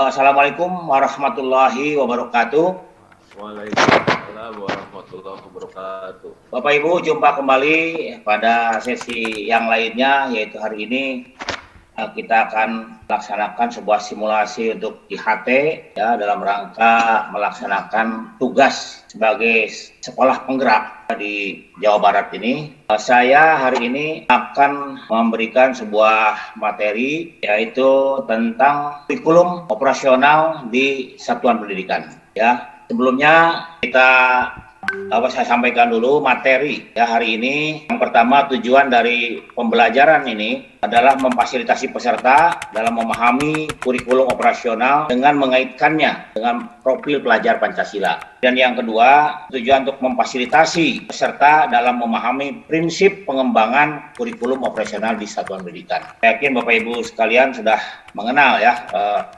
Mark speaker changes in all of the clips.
Speaker 1: Assalamualaikum warahmatullahi wabarakatuh.
Speaker 2: Waalaikumsalam warahmatullahi wabarakatuh.
Speaker 1: Bapak Ibu, jumpa kembali pada sesi yang lainnya, yaitu hari ini kita akan melaksanakan sebuah simulasi untuk IHT ya, dalam rangka melaksanakan tugas sebagai sekolah penggerak di Jawa Barat ini. Saya hari ini akan memberikan sebuah materi, yaitu tentang kurikulum operasional di satuan pendidikan. Ya, sebelumnya saya sampaikan dulu materi ya hari ini. Yang pertama, tujuan dari pembelajaran ini adalah memfasilitasi peserta dalam memahami kurikulum operasional dengan mengaitkannya dengan profil pelajar Pancasila. Dan yang kedua, tujuan untuk memfasilitasi peserta dalam memahami prinsip pengembangan kurikulum operasional di satuan pendidikan. Saya yakin Bapak Ibu sekalian sudah mengenal ya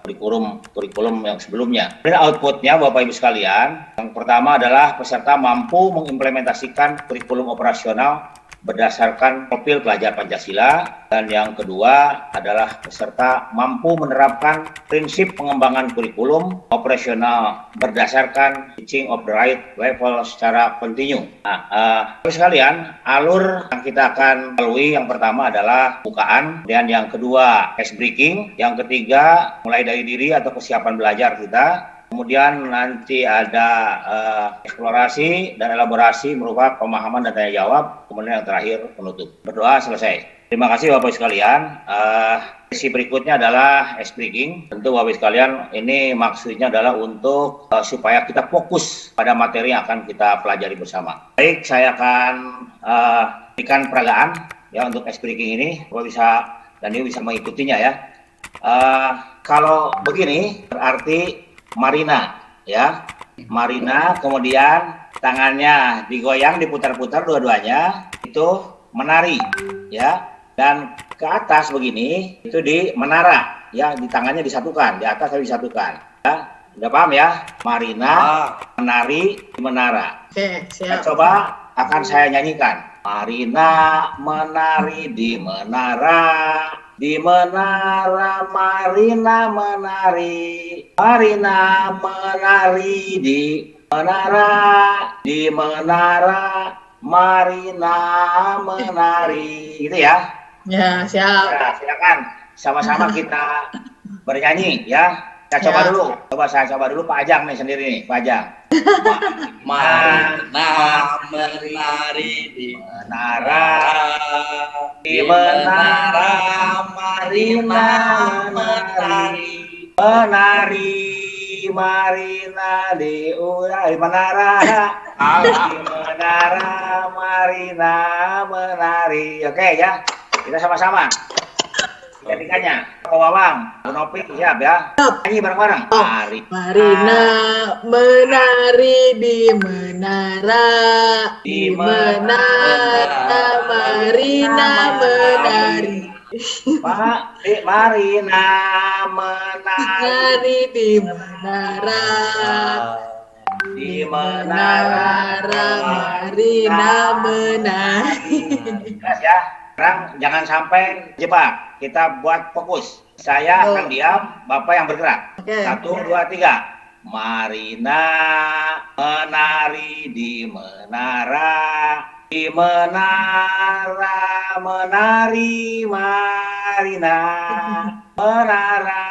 Speaker 1: kurikulum yang sebelumnya. Dan outputnya Bapak Ibu sekalian, yang pertama adalah peserta mampu mengimplementasikan kurikulum operasional berdasarkan profil pelajar Pancasila, dan yang kedua adalah peserta mampu menerapkan prinsip pengembangan kurikulum operasional berdasarkan teaching of the right level secara kontinu. Sekalian, alur yang kita akan lalui yang pertama adalah bukaan, dan yang kedua ice breaking, yang ketiga mulai dari diri atau kesiapan belajar kita. Kemudian nanti ada eksplorasi dan elaborasi berupa pemahaman dan tanya jawab. Kemudian yang terakhir penutup. Berdoa selesai. Terima kasih Bapak Ibu sekalian. Sesi berikutnya adalah ice breaking. Tentu Bapak Ibu sekalian, ini maksudnya adalah untuk supaya kita fokus pada materi yang akan kita pelajari bersama. Baik, saya akan berikan peragaan ya untuk ice breaking ini. Bapak bisa dan Ibu bisa mengikutinya ya. Kalau begini berarti Marina ya, Marina, kemudian tangannya digoyang, diputar-putar dua-duanya, itu menari ya, dan ke atas begini itu di menara ya, di tangannya disatukan, di atas harus disatukan ya. Udah paham ya? Marina menari di menara. Siap. Coba akan saya nyanyikan. Marina menari di menara, di menara Marina menari, Marina menari di menara, di menara Marina menari, gitu ya? Ya, siap. Ya, silakan sama-sama kita bernyanyi ya. Saya coba dulu, saya coba dulu Pak Ajang nih sendiri nih, Pak Ajang.
Speaker 2: Marina menari di
Speaker 1: menara, di menara Marina menari, menari Marina di menara, di menara Marina menari. Oke ya, kita sama-sama. Ketikanya, Pak Wawang, Bu Nopi, siap ya? Nyanyi bareng-bareng.
Speaker 3: Marina menari di menara, di menara Marina menari.
Speaker 1: Pak, Marina menari
Speaker 3: di menara,
Speaker 1: di menara
Speaker 3: Marina menari.
Speaker 1: Jelas ya? Sekarang jangan sampai jebak. Kita buat fokus. Saya akan diam, Bapak yang bergerak. 1, 2, 3. Marina menari di menara, di menara menari Marina, menara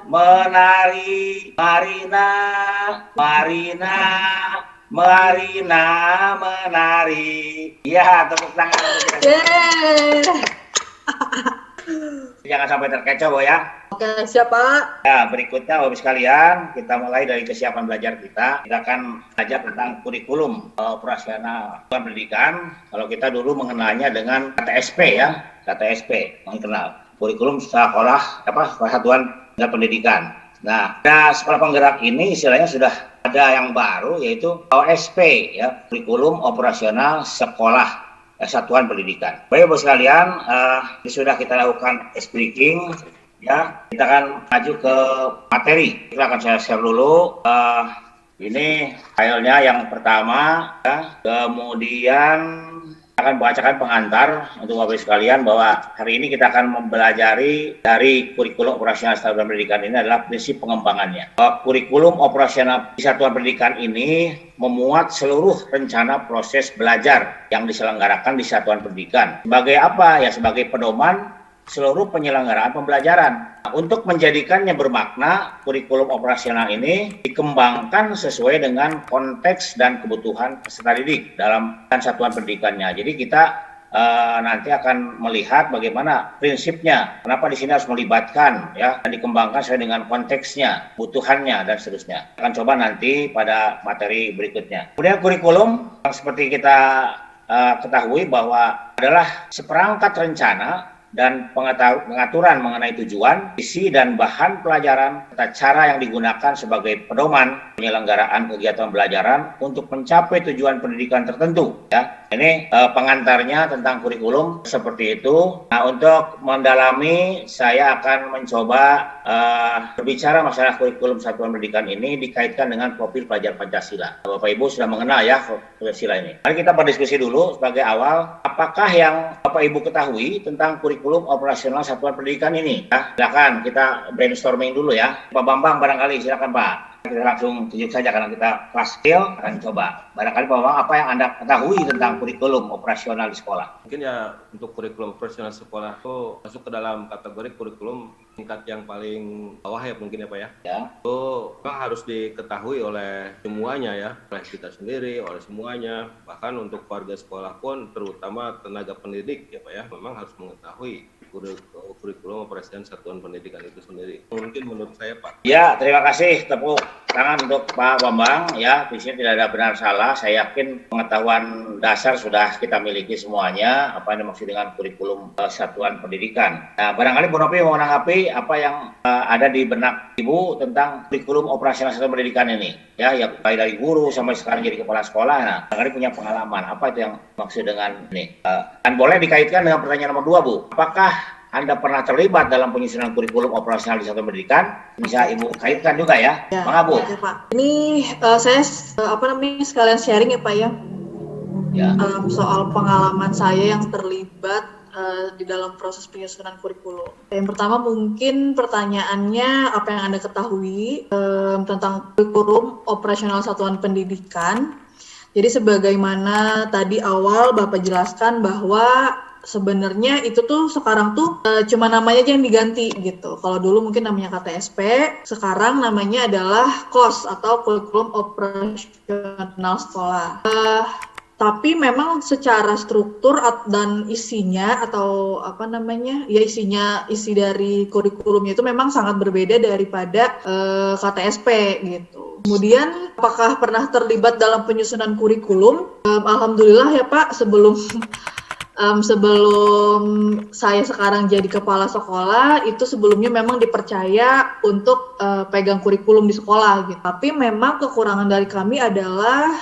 Speaker 1: menari Marina, Marina Marina menari. Ya, tepuk tangan untuk kita. Jangan sampai terkecoh ya.
Speaker 3: Oke, siap Pak.
Speaker 1: Ya, berikutnya Bapak sekalian, kita mulai dari kesiapan belajar kita. Kita akan belajar tentang kurikulum operasional satuan pendidikan. Kalau kita dulu mengenalnya dengan KTSP ya, KTSP mengenal kurikulum sekolah satuan pendidikan. Nah, sekolah penggerak ini istilahnya sudah ada yang baru, yaitu OSP ya, kurikulum operasional sekolah satuan pendidikan. Baik Bapak sekalian, sudah kita lakukan speaking ya, kita akan maju ke materi. Kita akan saya share dulu. Ini filenya yang pertama ya. Kemudian akan bacakan pengantar untuk Bapak Ibu sekalian bahwa hari ini kita akan mempelajari dari kurikulum operasional satuan pendidikan ini adalah prinsip pengembangannya. Bahwa kurikulum operasional di satuan pendidikan ini memuat seluruh rencana proses belajar yang diselenggarakan di satuan pendidikan. Sebagai apa? Ya sebagai pedoman seluruh penyelenggaraan pembelajaran. Nah, untuk menjadikannya bermakna, kurikulum operasional ini dikembangkan sesuai dengan konteks dan kebutuhan peserta didik dalam satuan pendidikannya. Jadi kita nanti akan melihat bagaimana prinsipnya, kenapa di sini harus melibatkan, ya, dan dikembangkan sesuai dengan konteksnya, kebutuhannya, dan seterusnya. Akan coba nanti pada materi berikutnya. Kemudian kurikulum, yang seperti kita ketahui bahwa adalah seperangkat rencana dan pengaturan mengenai tujuan, isi dan bahan pelajaran, serta cara yang digunakan sebagai pedoman penyelenggaraan kegiatan pembelajaran untuk mencapai tujuan pendidikan tertentu. Ya, ini pengantarnya tentang kurikulum seperti itu. Nah, untuk mendalami, saya akan mencoba berbicara masalah kurikulum satuan pendidikan ini dikaitkan dengan profil pelajar Pancasila. Bapak Ibu sudah mengenal ya Pancasila ini. Mari kita berdiskusi dulu sebagai awal, apakah yang Bapak Ibu ketahui tentang kurikulum operasional satuan pendidikan ini? Ya, silakan kita brainstorming dulu ya. Pak Bambang barangkali, silakan Pak. Kita langsung tunjuk saja karena kita kelas skill akan coba. Barangkali Pak Bambang, apa yang Anda ketahui tentang kurikulum operasional di sekolah?
Speaker 2: Mungkin ya untuk kurikulum operasional sekolah itu masuk ke dalam kategori kurikulum tingkat yang paling bawah ya mungkin ya Pak ya.
Speaker 1: Ya.
Speaker 2: Itu memang harus diketahui oleh semuanya ya, oleh kita sendiri, oleh semuanya. Bahkan untuk warga sekolah pun, terutama tenaga pendidik ya Pak ya, memang harus mengetahui kurikulum operasional satuan pendidikan itu sendiri. Mungkin menurut saya Pak.
Speaker 1: Ya, terima kasih, tepuk tangan untuk Pak Bambang. Ya, di sini tidak ada benar salah. Saya yakin pengetahuan dasar sudah kita miliki semuanya. Apa yang dimaksud dengan kurikulum satuan pendidikan. Nah, barangkali Bu Nopi mau menanggapi apa yang ada di benak Ibu tentang kurikulum operasional satuan pendidikan ini. Ya, yang baik dari guru sampai sekarang jadi kepala sekolah. Nah, barangkali punya pengalaman. Apa itu yang maksud dengan ini? Dan boleh dikaitkan dengan pertanyaan nomor 2, Bu. Apakah Anda pernah terlibat dalam penyusunan kurikulum operasional di satuan pendidikan? Bisa Ibu kaitkan juga ya, Bang Abu.
Speaker 3: Ya, Pak. Ini saya sekalian sharing ya Pak ya.
Speaker 1: Ya.
Speaker 3: Soal pengalaman saya yang terlibat di dalam proses penyusunan kurikulum. Yang pertama mungkin pertanyaannya apa yang Anda ketahui tentang kurikulum operasional satuan pendidikan. Jadi sebagaimana tadi awal Bapak jelaskan bahwa sebenarnya itu tuh sekarang tuh cuma namanya aja yang diganti gitu. Kalau dulu mungkin namanya KTSP, sekarang namanya adalah KOS atau Kurikulum Operasional Sekolah. Tapi memang secara struktur dan isinya atau apa namanya ya isi dari kurikulumnya itu memang sangat berbeda daripada KTSP gitu. Kemudian apakah pernah terlibat dalam penyusunan kurikulum? Alhamdulillah ya Pak, sebelum saya sekarang jadi kepala sekolah, itu sebelumnya memang dipercaya untuk pegang kurikulum di sekolah gitu. Tapi memang kekurangan dari kami adalah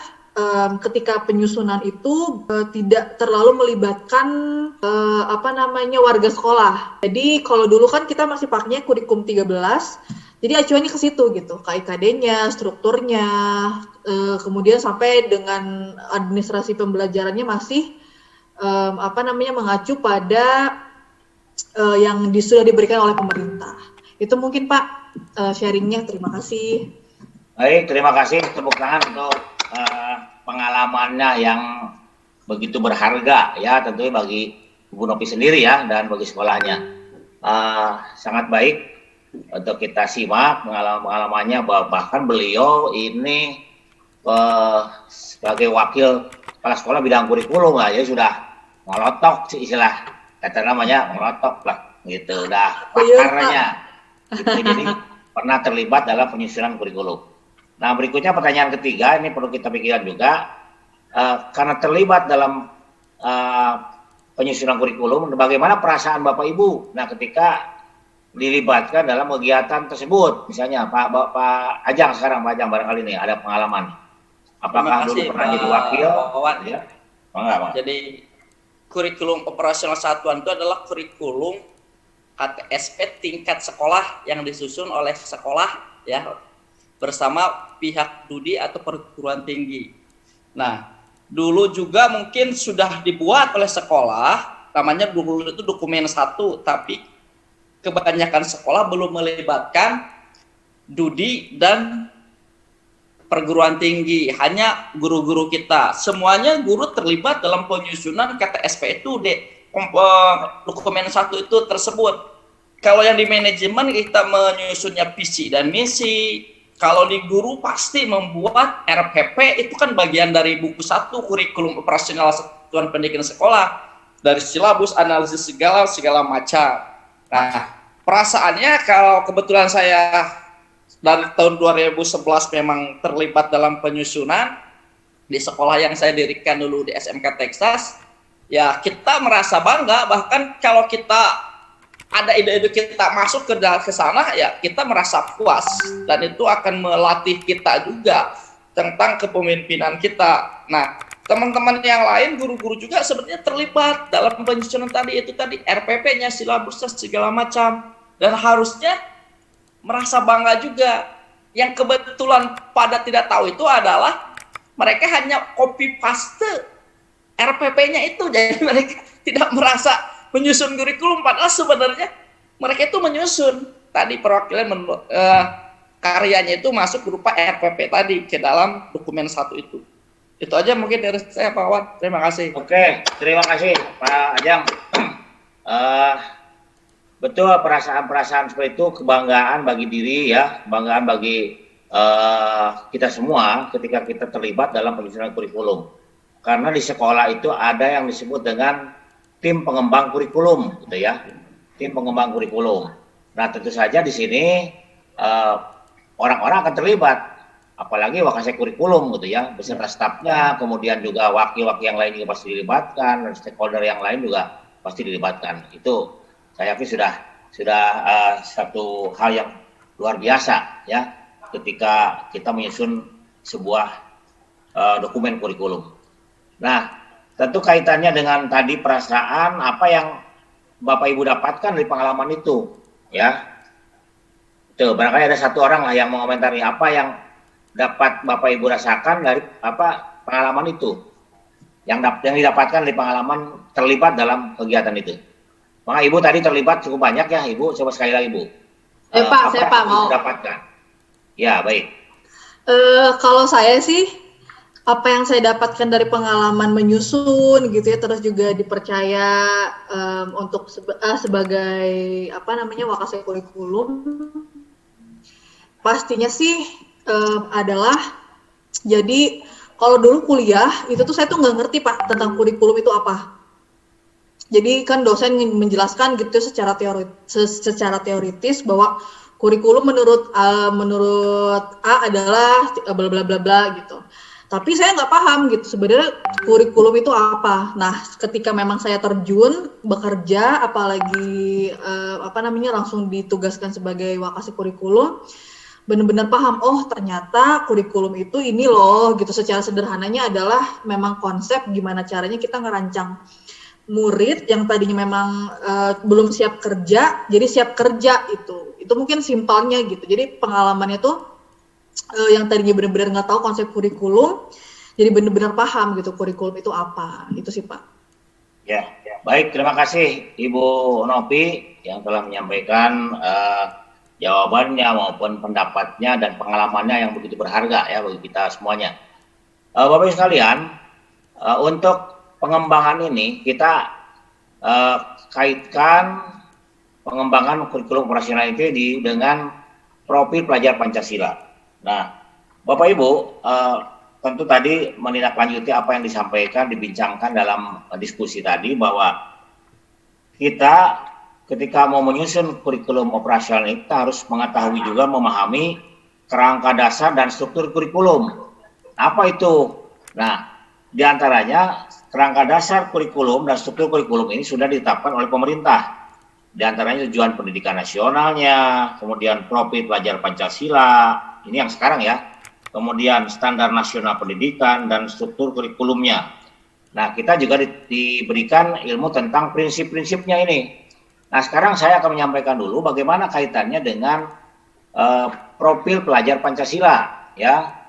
Speaker 3: ketika penyusunan itu tidak terlalu melibatkan warga sekolah. Jadi kalau dulu kan kita masih pakainya kurikulum 13, jadi acuannya ke situ gitu, KIKD-nya, strukturnya, kemudian sampai dengan administrasi pembelajarannya masih mengacu pada yang sudah diberikan oleh pemerintah. Itu mungkin Pak sharingnya. Terima kasih.
Speaker 1: Baik, terima kasih, tepuk tangan untuk pengalamannya yang begitu berharga ya, tentunya bagi Ibu Nopi sendiri ya dan bagi sekolahnya. Sangat baik untuk kita simak pengalamannya, bahkan beliau ini sebagai wakil kepala sekolah bidang kurikulum lah, ya sudah ngolotok sih istilah kata namanya, ngolotok lah gitu, udah pakarnya gitu. Jadi pernah terlibat dalam penyusunan kurikulum. Nah, berikutnya pertanyaan ketiga, ini perlu kita pikirkan juga, karena terlibat dalam penyusunan kurikulum, bagaimana perasaan Bapak Ibu? Nah, ketika dilibatkan dalam kegiatan tersebut, misalnya Pak Ajang sekarang, Pak Ajang barangkali ini ada pengalaman. Apakah dulu pernah jadi wakil? Ya? Enggak.
Speaker 4: Jadi kurikulum operasional satuan itu adalah kurikulum KTSP tingkat sekolah yang disusun oleh sekolah ya bersama pihak studi atau perguruan tinggi. Nah, dulu juga mungkin sudah dibuat oleh sekolah, namanya dulu itu dokumen 1, tapi kebanyakan sekolah belum melibatkan Dudi dan perguruan tinggi, hanya guru-guru kita. Semuanya guru terlibat dalam penyusunan KTSP itu dokumen 1 itu tersebut. Kalau yang di manajemen kita menyusunnya visi dan misi. Kalau di guru pasti membuat RPP, itu kan bagian dari buku 1 kurikulum operasional satuan pendidikan sekolah, dari silabus, analisis segala macam. Nah, perasaannya kalau kebetulan saya dari tahun 2011 memang terlibat dalam penyusunan di sekolah yang saya dirikan dulu di SMK Texas, ya kita merasa bangga. Bahkan kalau kita ada ide-ide kita masuk ke sana, ya kita merasa puas, dan itu akan melatih kita juga tentang kepemimpinan kita. Nah, teman-teman yang lain, guru-guru juga sebenarnya terlibat dalam penyusunan tadi, itu tadi RPP-nya, silabusnya segala macam, dan harusnya merasa bangga juga. Yang kebetulan pada tidak tahu itu adalah mereka hanya copy paste RPP-nya itu, jadi mereka tidak merasa menyusun kurikulum, padahal sebenarnya mereka itu menyusun tadi perwakilan karyanya itu masuk berupa RPP tadi ke dalam dokumen 1 itu. Itu aja mungkin dari saya, Pak Wawan. Terima kasih.
Speaker 1: Oke, terima kasih Pak Ajang. Betul, perasaan-perasaan seperti itu kebanggaan bagi diri ya, kebanggaan bagi kita semua ketika kita terlibat dalam penyusunan kurikulum. Karena di sekolah itu ada yang disebut dengan tim pengembang kurikulum, gitu ya, tim pengembang kurikulum. Nah, tentu saja di sini orang-orang akan terlibat, apalagi wakasek kurikulum, gitu ya, beserta stafnya, kemudian juga wakil-wakil yang lain juga pasti dilibatkan, dan stakeholder yang lain juga pasti dilibatkan. Itu saya yakin sudah satu hal yang luar biasa ya, ketika kita menyusun sebuah dokumen kurikulum. Nah, tentu kaitannya dengan tadi perasaan apa yang Bapak Ibu dapatkan dari pengalaman itu, ya. Tuh, barangkali ada satu orang lah yang mengomentari apa yang dapat Bapak Ibu rasakan dari pengalaman itu, yang didapatkan dari pengalaman terlibat dalam kegiatan itu. Maka Ibu tadi terlibat cukup banyak ya, Ibu. Coba sekali lagi, Bu.
Speaker 3: Saya Pak mau
Speaker 1: dapatkan. Ya, baik.
Speaker 3: Kalau saya sih, apa yang saya dapatkan dari pengalaman menyusun gitu ya, terus juga dipercaya untuk sebagai wakasek kurikulum, pastinya sih adalah, jadi kalau dulu kuliah itu tuh saya tuh nggak ngerti Pak tentang kurikulum itu apa. Jadi kan dosen menjelaskan gitu secara teoritis bahwa kurikulum menurut A adalah bla bla bla bla gitu. Tapi saya nggak paham gitu sebenarnya kurikulum itu apa. Nah, ketika memang saya terjun bekerja, apalagi langsung ditugaskan sebagai wakasek kurikulum, benar-benar paham, oh ternyata kurikulum itu ini loh gitu. Secara sederhananya adalah memang konsep gimana caranya kita ngerancang murid yang tadinya memang belum siap kerja, jadi siap kerja itu. Itu mungkin simpelnya gitu. Jadi pengalamannya tuh yang tadinya benar-benar nggak tahu konsep kurikulum, jadi benar-benar paham gitu kurikulum itu apa. Itu sih Pak.
Speaker 1: Ya, baik, terima kasih Ibu Nopi yang telah menyampaikan jawabannya maupun pendapatnya dan pengalamannya yang begitu berharga ya bagi kita semuanya. Bapak Ibu sekalian, untuk pengembangan ini kita kaitkan pengembangan kurikulum operasional itu dengan profil pelajar Pancasila. Nah, Bapak Ibu tentu tadi menindaklanjuti apa yang disampaikan, dibincangkan dalam diskusi tadi, bahwa kita ketika mau menyusun kurikulum operasional ini, kita harus mengetahui juga, memahami kerangka dasar dan struktur kurikulum. Apa itu? Nah, diantaranya kerangka dasar kurikulum dan struktur kurikulum ini sudah ditetapkan oleh pemerintah. Di antaranya tujuan pendidikan nasionalnya, kemudian profil pelajar Pancasila, ini yang sekarang ya, kemudian standar nasional pendidikan dan struktur kurikulumnya. Nah, kita juga diberikan ilmu tentang prinsip-prinsipnya ini. Nah, sekarang saya akan menyampaikan dulu bagaimana kaitannya dengan profil pelajar Pancasila. Ya,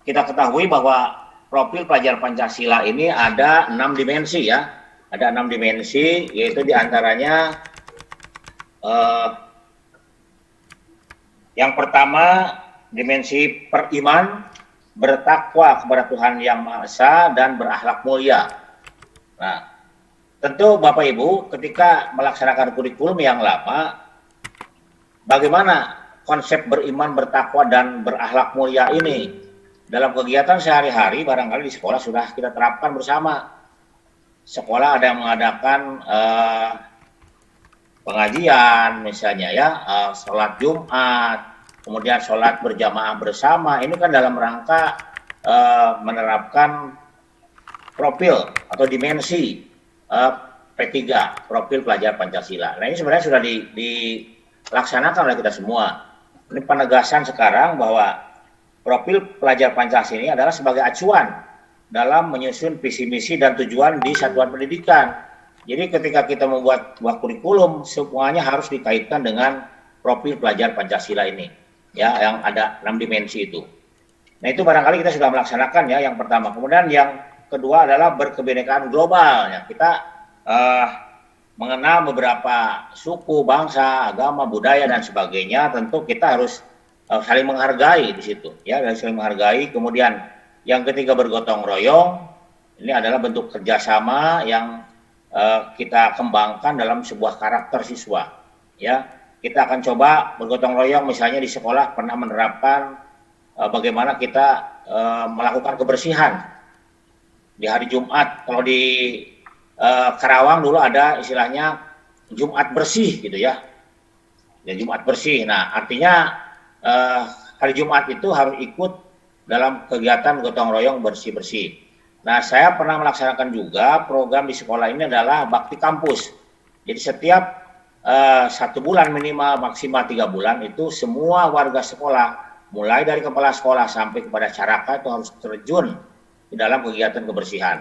Speaker 1: kita ketahui bahwa profil pelajar Pancasila ini ada 6 dimensi ya. Ada 6 dimensi, yaitu diantaranya yang pertama dimensi beriman, bertakwa kepada Tuhan Yang Maha Esa dan berakhlak mulia. Nah, tentu Bapak Ibu ketika melaksanakan kurikulum yang lama, bagaimana konsep beriman, bertakwa dan berakhlak mulia ini dalam kegiatan sehari-hari barangkali di sekolah sudah kita terapkan bersama. Sekolah ada yang mengadakan pengajian misalnya ya, sholat Jumat, kemudian sholat berjamaah bersama. Ini kan dalam rangka menerapkan profil atau dimensi P3, profil pelajar Pancasila. Nah ini sebenarnya sudah dilaksanakan oleh kita semua. Ini penegasan sekarang bahwa profil pelajar Pancasila ini adalah sebagai acuan dalam menyusun visi misi dan tujuan di satuan pendidikan. Jadi ketika kita membuat sebuah kurikulum, semuanya harus dikaitkan dengan profil pelajar Pancasila ini, ya, yang ada 6 dimensi itu. Nah itu barangkali kita sudah melaksanakan ya yang pertama. Kemudian yang kedua adalah berkebinekaan global. Ya. Kita mengenal beberapa suku, bangsa, agama, budaya dan sebagainya. Tentu kita harus saling menghargai di situ, ya, dan saling menghargai. Kemudian yang ketiga bergotong royong. Ini adalah bentuk kerjasama yang kita kembangkan dalam sebuah karakter siswa, ya. Kita akan coba bergotong royong misalnya di sekolah pernah menerapkan bagaimana kita melakukan kebersihan di hari Jumat. Kalau di Karawang dulu ada istilahnya Jumat bersih gitu ya, Jumat bersih. Nah artinya hari Jumat itu harus ikut dalam kegiatan gotong royong bersih-bersih. Nah, saya pernah melaksanakan juga program di sekolah ini adalah bakti kampus. Jadi setiap 1 bulan minimal maksimal 3 bulan itu semua warga sekolah, mulai dari kepala sekolah sampai kepada caraka itu harus terjun di dalam kegiatan kebersihan.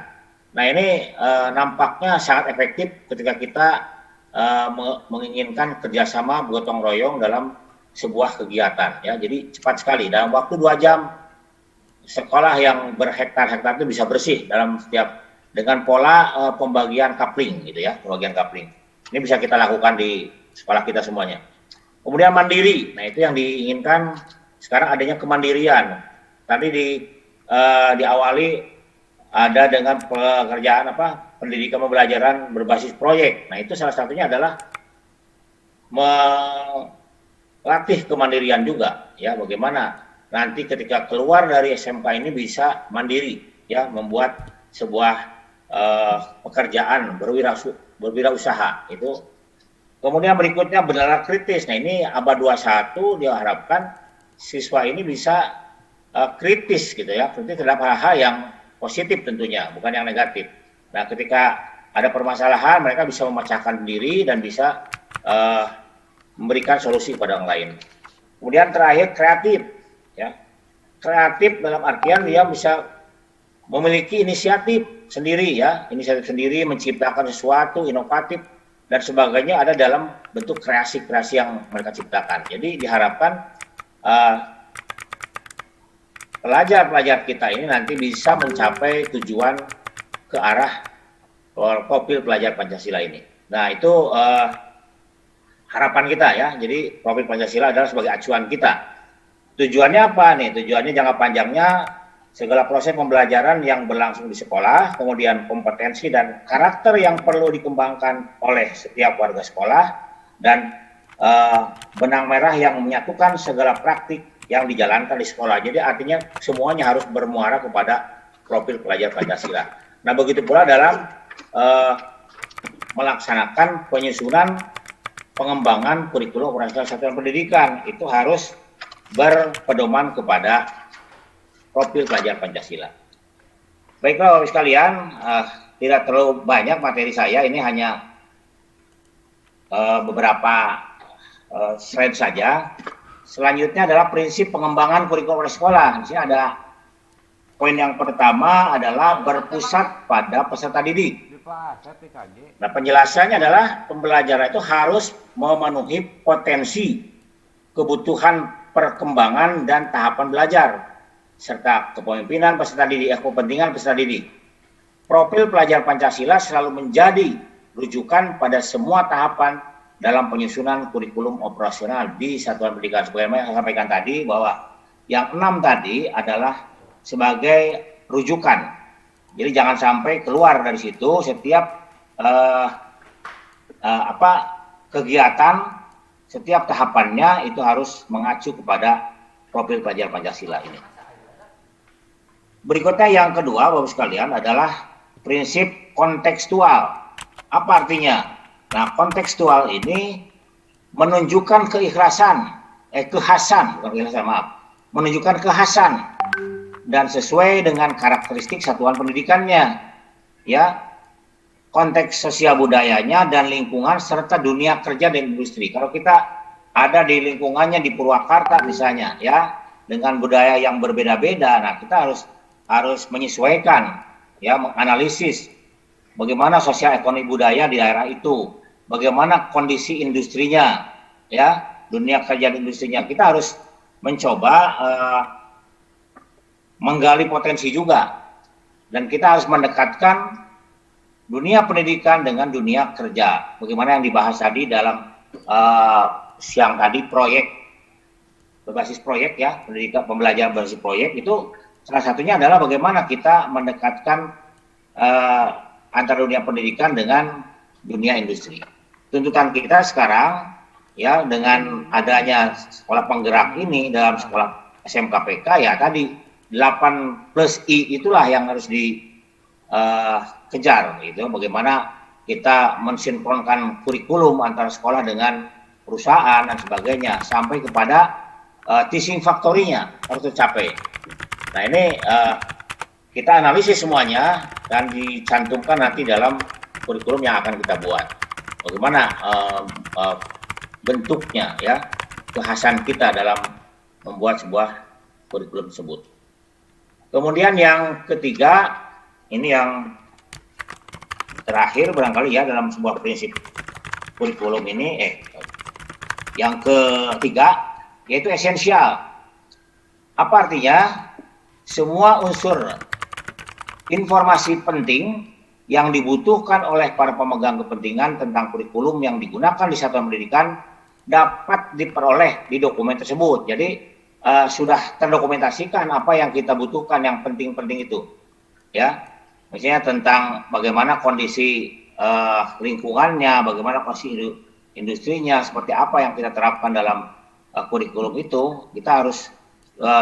Speaker 1: Nah ini nampaknya sangat efektif ketika kita menginginkan kerjasama gotong royong dalam sebuah kegiatan. Ya, jadi cepat sekali dalam waktu 2 jam. Sekolah yang berhektar-hektar itu bisa bersih dalam setiap dengan pola pembagian kapling gitu ya, pembagian kapling. Ini bisa kita lakukan di sekolah kita semuanya. Kemudian mandiri. Nah, itu yang diinginkan sekarang adanya kemandirian. Tadi diawali ada dengan pekerjaan pendidikan pembelajaran berbasis proyek. Nah, itu salah satunya adalah melatih kemandirian juga ya, bagaimana nanti ketika keluar dari SMK ini bisa mandiri, ya, membuat sebuah pekerjaan berwirausaha itu. Kemudian berikutnya benar kritis. Nah ini aba 21 diharapkan siswa ini bisa kritis gitu ya, kritis terhadap hal-hal yang positif tentunya, bukan yang negatif. Nah ketika ada permasalahan mereka bisa memecahkan diri dan bisa memberikan solusi kepada orang lain. Kemudian terakhir kreatif. Ya, kreatif dalam artian dia bisa memiliki inisiatif sendiri ya, inisiatif sendiri menciptakan sesuatu inovatif dan sebagainya ada dalam bentuk kreasi-kreasi yang mereka ciptakan. Jadi diharapkan pelajar-pelajar kita ini nanti bisa mencapai tujuan ke arah profil pelajar Pancasila ini. Nah itu harapan kita ya. Jadi profil Pancasila adalah sebagai acuan kita. Tujuannya apa nih? Tujuannya jangka panjangnya segala proses pembelajaran yang berlangsung di sekolah, kemudian kompetensi dan karakter yang perlu dikembangkan oleh setiap warga sekolah, dan benang merah yang menyatukan segala praktik yang dijalankan di sekolah. Jadi artinya semuanya harus bermuara kepada profil pelajar Pancasila. Nah begitu pula dalam melaksanakan penyusunan pengembangan kurikulum operasional satuan pendidikan, itu harus berpedoman kepada profil pelajar Pancasila. Baiklah Bapak sekalian, tidak terlalu banyak materi saya, ini hanya beberapa slide saja. Selanjutnya adalah prinsip pengembangan kurikulum sekolah. Di sini ada poin yang pertama adalah berpusat pada peserta didik. Nah penjelasannya adalah pembelajaran itu harus memenuhi potensi kebutuhan perkembangan dan tahapan belajar. serta kepemimpinan peserta didik, kepentingan peserta didik. Profil pelajar Pancasila selalu menjadi rujukan pada semua tahapan dalam penyusunan kurikulum operasional di satuan pendidikan. Sebagaimana yang saya sampaikan tadi bahwa yang 6 tadi adalah sebagai rujukan. Jadi jangan sampai keluar dari situ setiap kegiatan, setiap tahapannya itu harus mengacu kepada profil pelajar Pancasila ini. Berikutnya yang kedua, Bapak sekalian, adalah prinsip kontekstual. Apa artinya? Nah, kontekstual ini menunjukkan menunjukkan kekhasan dan sesuai dengan karakteristik satuan pendidikannya, ya, konteks sosial budayanya dan lingkungan serta dunia kerja dan industri. Kalau kita ada di lingkungannya di Purwakarta misalnya, ya, dengan budaya yang berbeda-beda, nah kita harus menyesuaikan, ya, menganalisis bagaimana sosial ekonomi budaya di daerah itu, bagaimana kondisi industrinya, ya, dunia kerja dan industrinya. Kita harus mencoba menggali potensi juga, dan kita harus mendekatkan dunia pendidikan dengan dunia kerja. Bagaimana yang dibahas tadi dalam siang tadi, proyek berbasis proyek, ya, pendidikan pembelajaran berbasis proyek itu salah satunya adalah bagaimana kita mendekatkan antara dunia pendidikan dengan dunia industri. Tuntutan kita sekarang, ya, dengan adanya sekolah penggerak ini dalam sekolah SMKPK, ya tadi 8+I itulah yang harus dikejar, gitu. Bagaimana kita mensinkronkan kurikulum antara sekolah dengan perusahaan dan sebagainya sampai kepada teaching factory-nya harus tercapai. Nah, ini kita analisis semuanya dan dicantumkan nanti dalam kurikulum yang akan kita buat. Bagaimana bentuknya, ya, kekhasan kita dalam membuat sebuah kurikulum tersebut. Kemudian yang ketiga, ini yang terakhir barangkali, ya, dalam sebuah prinsip kurikulum ini, yang ketiga, yaitu esensial. Apa artinya? Semua unsur informasi penting yang dibutuhkan oleh para pemegang kepentingan tentang kurikulum yang digunakan di satuan pendidikan dapat diperoleh di dokumen tersebut. Jadi sudah terdokumentasikan apa yang kita butuhkan, yang penting-penting itu, ya. Misalnya tentang bagaimana kondisi lingkungannya, bagaimana kondisi industrinya, seperti apa yang kita terapkan dalam kurikulum itu, kita harus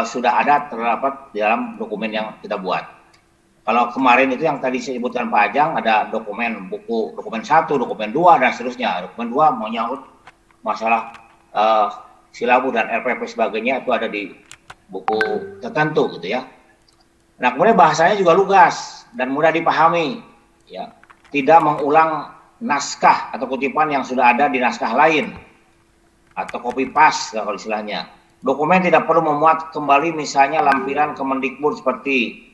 Speaker 1: sudah ada terdapat di dalam dokumen yang kita buat. Kalau kemarin itu yang tadi saya sebutkan Pak Ajang, ada dokumen buku, dokumen 1, dokumen 2, dan seterusnya. Dokumen 2 menyangkut masalah silabu dan RPP sebagainya, itu ada di buku tertentu, gitu, ya. Nah, kemudian bahasanya juga lugas dan mudah dipahami, ya. Tidak mengulang naskah atau kutipan yang sudah ada di naskah lain atau copy paste kalau istilahnya. Dokumen tidak perlu memuat kembali misalnya lampiran Kemendikbud seperti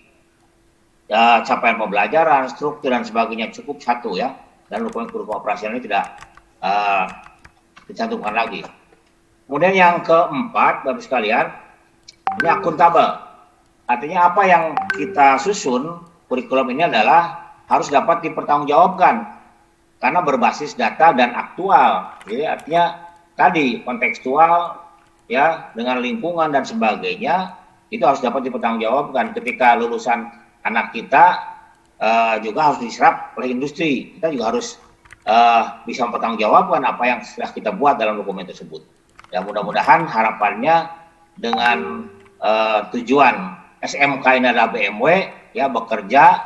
Speaker 1: capaian pembelajaran, struktur dan sebagainya, cukup satu, ya. Dan dokumen kurikulum operasional ini tidak dicantumkan lagi. Kemudian yang keempat, Bapak sekalian, ini akuntabel. Artinya apa yang kita susun kurikulum ini adalah harus dapat dipertanggungjawabkan karena berbasis data dan aktual. Jadi artinya tadi kontekstual, ya, dengan lingkungan dan sebagainya itu harus dapat dipertanggungjawabkan. Ketika lulusan anak kita juga harus diserap oleh industri, kita juga harus bisa mempertanggungjawabkan apa yang sudah kita buat dalam dokumen tersebut. Ya, mudah-mudahan harapannya dengan tujuan SMK ini adalah BMW, ya, bekerja,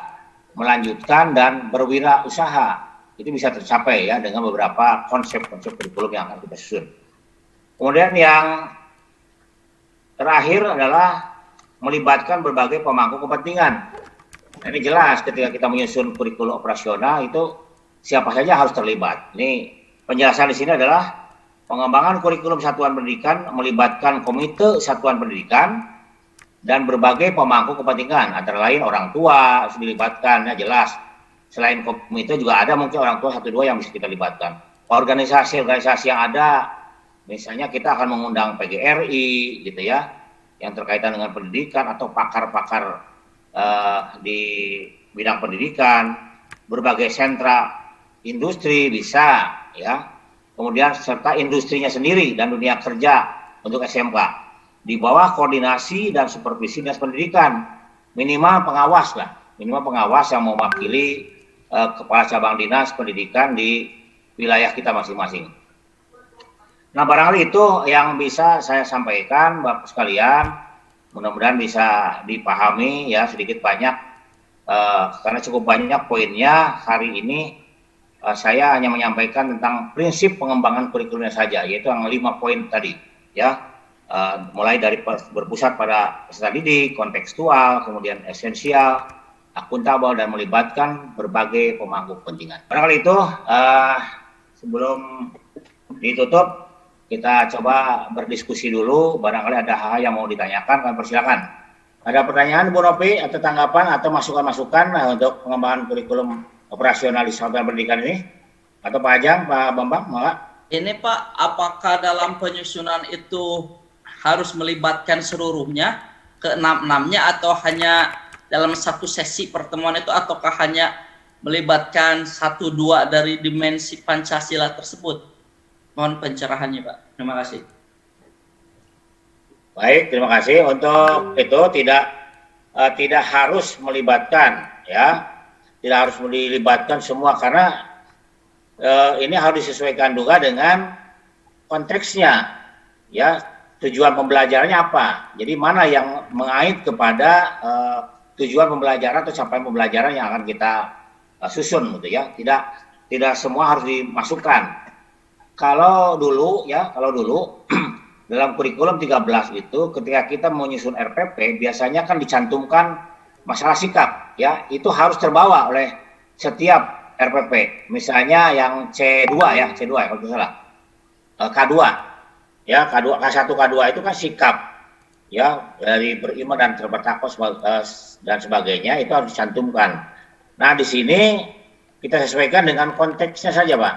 Speaker 1: melanjutkan dan berwirausaha, itu bisa tercapai, ya, dengan beberapa konsep-konsep kurikulum yang akan kita susun. Kemudian yang terakhir adalah melibatkan berbagai pemangku kepentingan. Nah, ini jelas ketika kita menyusun kurikulum operasional itu siapa saja harus terlibat. Ini penjelasan di sini adalah pengembangan kurikulum satuan pendidikan melibatkan komite satuan pendidikan dan berbagai pemangku kepentingan, antara lain orang tua harus dilibatkan, ya, jelas. Selain komite juga ada mungkin orang tua 1-2 yang bisa kita libatkan. Organisasi-organisasi yang ada, misalnya kita akan mengundang PGRI, gitu, ya, yang terkaitan dengan pendidikan atau pakar-pakar di bidang pendidikan, berbagai sentra industri bisa, ya. Kemudian serta industrinya sendiri dan dunia kerja untuk SMK di bawah koordinasi dan supervisi dinas pendidikan, minimal pengawas lah, minimal pengawas yang mewakili kepala cabang dinas pendidikan di wilayah kita masing-masing. Nah, barangkali itu yang bisa saya sampaikan, Bapak sekalian. Mudah-mudahan bisa dipahami ya sedikit banyak, karena cukup banyak poinnya hari ini. Saya hanya menyampaikan tentang prinsip pengembangan kurikulumnya saja, yaitu yang 5 poin tadi, ya. Mulai dari berpusat pada peserta didik, kontekstual, kemudian esensial, akuntabel, dan melibatkan berbagai pemangku kepentingan. Barangkali itu, sebelum ditutup, kita coba berdiskusi dulu. Barangkali ada hal yang mau ditanyakan, kami persilakan. Ada pertanyaan, Bu Nopi, atau tanggapan atau masukan-masukan untuk pengembangan kurikulum operasional di satuan pendidikan ini? Atau Pak Ajang, Pak Bambang, malah?
Speaker 4: Ini Pak, apakah dalam penyusunan itu harus melibatkan seluruhnya, ke-6-6-nya, atau hanya dalam satu sesi pertemuan itu, ataukah hanya melibatkan 1-2 dari dimensi Pancasila tersebut? Mohon pencerahannya Pak. Terima kasih.
Speaker 1: Baik, terima kasih. Untuk itu tidak harus melibatkan, ya. Tidak harus dilibatkan semua, karena ini harus disesuaikan juga dengan konteksnya, ya, tujuan pembelajarannya apa. Jadi mana yang mengait kepada tujuan pembelajaran atau capaian pembelajaran yang akan kita susun, gitu ya. Tidak semua harus dimasukkan. Kalau dulu dalam kurikulum 13 itu ketika kita menyusun RPP biasanya kan dicantumkan masalah sikap, ya, itu harus terbawa oleh setiap RPP. Misalnya yang C2 ya kalau tidak salah, K2, ya, K1, K2 itu kan sikap, ya, dari beriman dan bertakwa dan sebagainya, itu harus dicantumkan. Nah, di sini kita sesuaikan dengan konteksnya saja, Pak.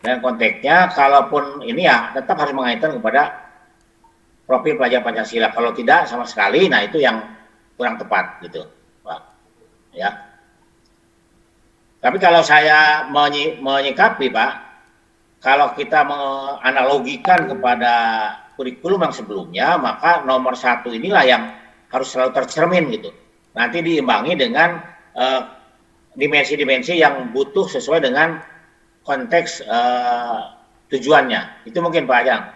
Speaker 1: Dan konteksnya, kalaupun ini ya tetap harus mengaitkan kepada profil pelajar Pancasila. Kalau tidak sama sekali, nah itu yang kurang tepat, gitu. Ya, tapi kalau saya menyikapi, Pak, kalau kita menganalogikan kepada kurikulum yang sebelumnya, maka nomor 1 inilah yang harus selalu tercermin, gitu. Nanti diimbangi dengan dimensi-dimensi yang butuh sesuai dengan konteks tujuannya. Itu mungkin Pak Ajang,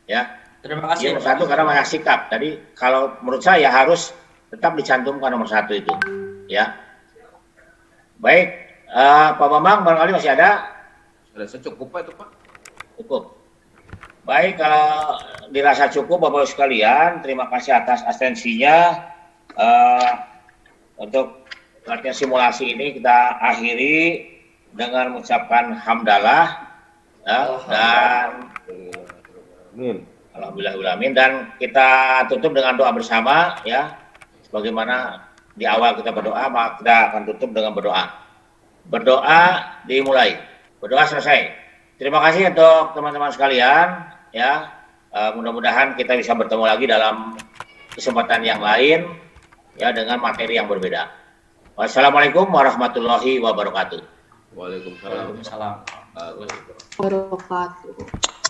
Speaker 1: ya.
Speaker 4: Terima kasih.
Speaker 1: Nomor 1 karena banyak sikap. Jadi kalau menurut saya harus tetap dicantumkan nomor 1 itu, ya. Baik, Pak Bambang barangkali masih ada?
Speaker 2: Rasa cukup Pak itu Pak?
Speaker 1: Cukup. Baik, kalau dirasa cukup Bapak-Ibu sekalian, terima kasih atas atensinya. Untuk latihan simulasi ini kita akhiri dengan mengucapkan hamdalah, ya, dan alhamdulillahirrahmanirrahim, dan kita tutup dengan doa bersama, ya. Sebagaimana di awal kita berdoa, maka kita akan tutup dengan berdoa. Berdoa dimulai, berdoa selesai. Terima kasih untuk teman-teman sekalian, ya. Mudah-mudahan kita bisa bertemu lagi dalam kesempatan yang lain, ya, dengan materi yang berbeda. Wassalamualaikum warahmatullahi wabarakatuh.
Speaker 2: Waalaikumsalam.
Speaker 4: Waalaikumsalam.
Speaker 3: Wabarakatuh.